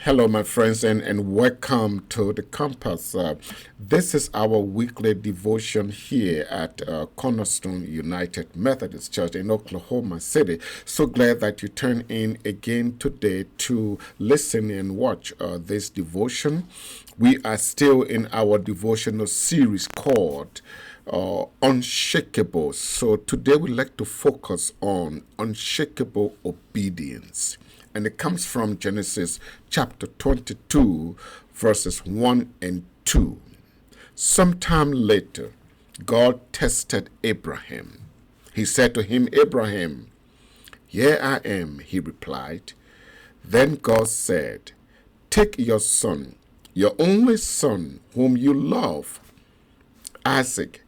Hello, my friends, and welcome to the Compass. This is our weekly devotion here at Cornerstone United Methodist Church in Oklahoma City. So glad that you turn in again today to listen and watch this devotion. We are still in our devotional series called Unshakable. So today we'd like to focus on unshakable obedience. And it comes from Genesis chapter 22, verses 1 and 2. Sometime later, God tested Abraham. He said to him, "Abraham." "Here I am," he replied. Then God said, "Take your son, your only son, whom you love, Isaac,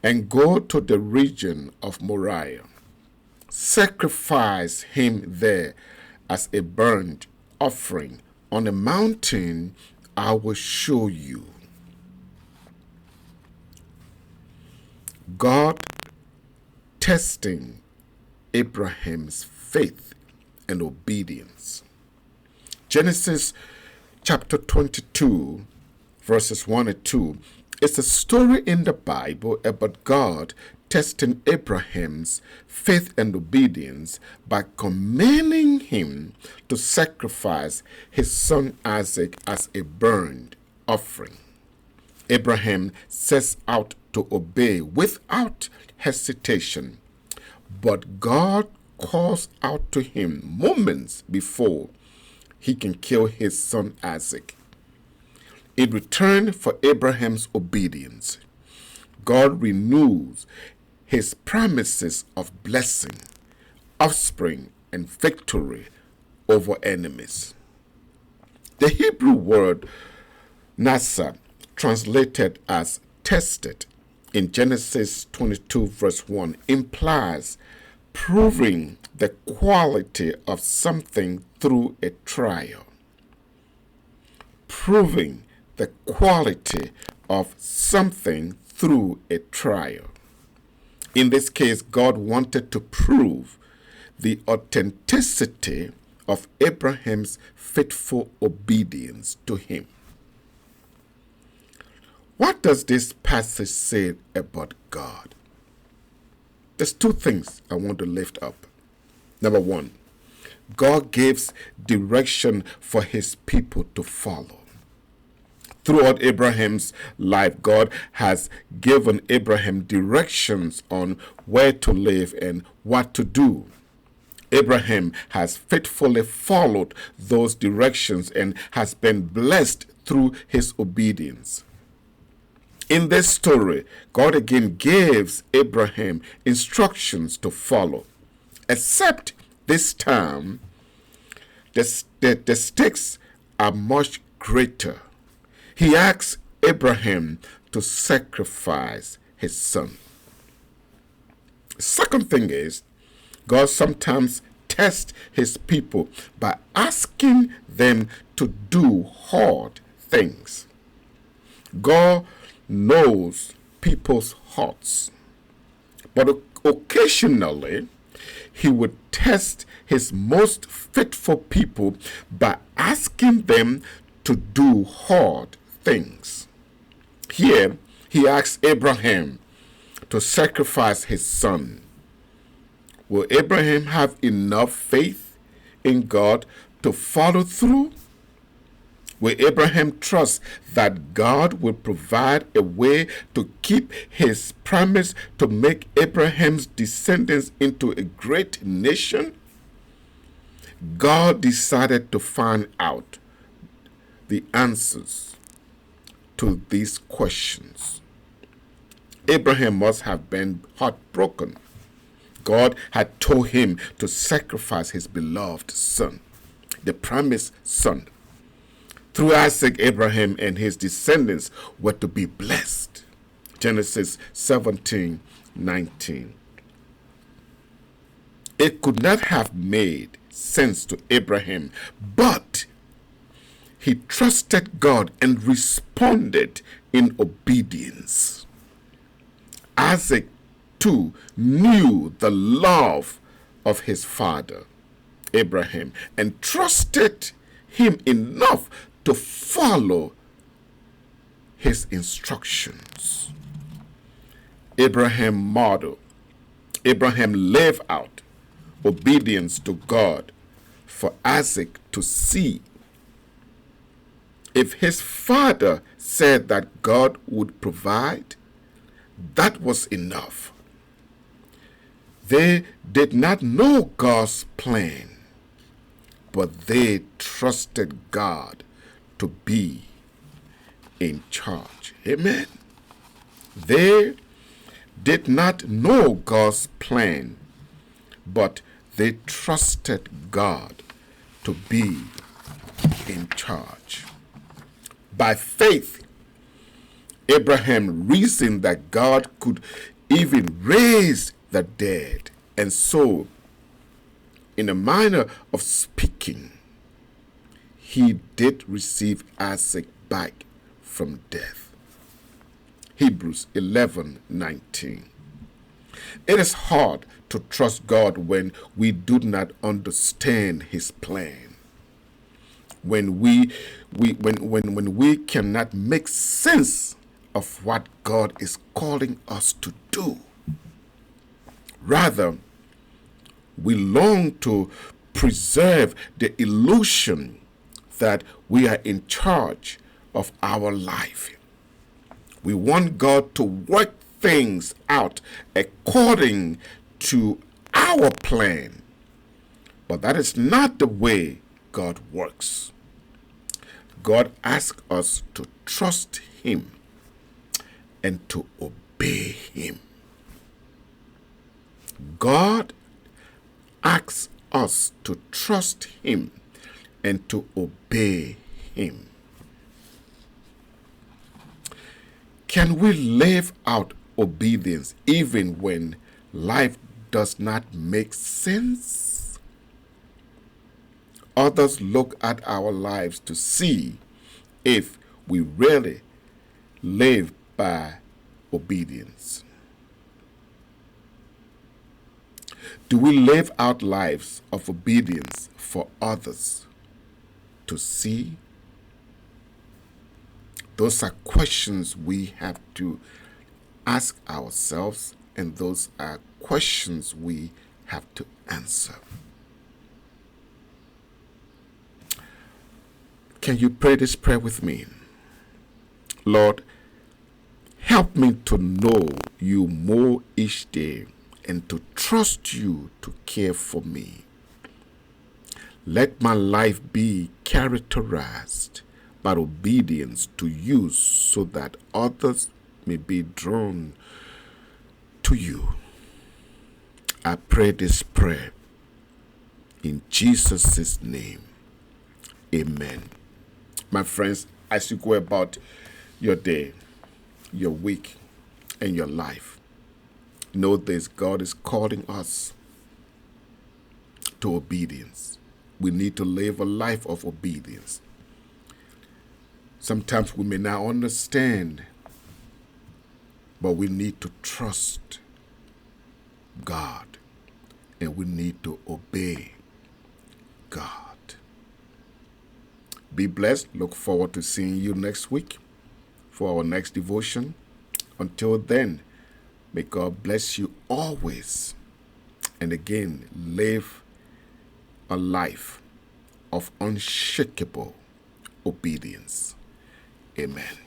and go to the region of Moriah. Sacrifice him there as a burnt offering on a mountain I will show you." God testing Abraham's faith and obedience. Genesis chapter 22, verses 1 and 2 is a story in the Bible about God testing Abraham's faith and obedience by commanding him to sacrifice his son Isaac as a burnt offering. Abraham sets out to obey without hesitation, but God calls out to him moments before he can kill his son Isaac. In return for Abraham's obedience, God renews his promises of blessing, offspring, and victory over enemies. The Hebrew word nasa, translated as tested in Genesis 22 verse 1, implies proving the quality of something through a trial. Proving the quality of something through a trial. In this case, God wanted to prove the authenticity of Abraham's faithful obedience to him. What does this passage say about God? There's two things I want to lift up. Number one, God gives direction for his people to follow. Throughout Abraham's life, God has given Abraham directions on where to live and what to do. Abraham has faithfully followed those directions and has been blessed through his obedience. In this story, God again gives Abraham instructions to follow, except this time the stakes are much greater. He asks Abraham to sacrifice his son. Second thing is, God sometimes tests his people by asking them to do hard things. God knows people's hearts, but occasionally he would test his most faithful people by asking them to do hard things. Here, he asks Abraham to sacrifice his son. Will Abraham have enough faith in God to follow through? Will Abraham trust that God will provide a way to keep his promise to make Abraham's descendants into a great nation? God decided to find out the answers to these questions. Abraham must have been heartbroken. God had told him to sacrifice his beloved son, the promised son. Through Isaac, Abraham and his descendants were to be blessed. Genesis 17:19. It could not have made sense to Abraham, but he trusted God and responded in obedience. Isaac, too, knew the love of his father, Abraham, and trusted him enough to follow his instructions. Abraham lived out obedience to God for Isaac to see. If his father said that God would provide, that was enough. They did not know God's plan, but they trusted God to be in charge. Amen. They did not know God's plan, but they trusted God to be in charge. By faith, Abraham reasoned that God could even raise the dead, and so, in a manner of speaking, he did receive Isaac back from death. Hebrews 11:19. It is hard to trust God when we do not understand his plan. When we cannot make sense of what God is calling us to do. Rather, we long to preserve the illusion that we are in charge of our life. We want God to work things out according to our plan. But that is not the way God works. God asks us to trust him and to obey him. God asks us to trust him and to obey him. Can we live out obedience even when life does not make sense? Others look at our lives to see if we really live by obedience. Do we live out lives of obedience for others to see? Those are questions we have to ask ourselves, and those are questions we have to answer. Can you pray this prayer with me? Lord, help me to know you more each day and to trust you to care for me. Let my life be characterized by obedience to you so that others may be drawn to you. I pray this prayer in Jesus' name. Amen. My friends, as you go about your day, your week, and your life, know this: God is calling us to obedience. We need to live a life of obedience. Sometimes we may not understand, but we need to trust God, and we need to obey God. Be blessed. Look forward to seeing you next week for our next devotion. Until then, may God bless you always. And again, live a life of unshakable obedience. Amen.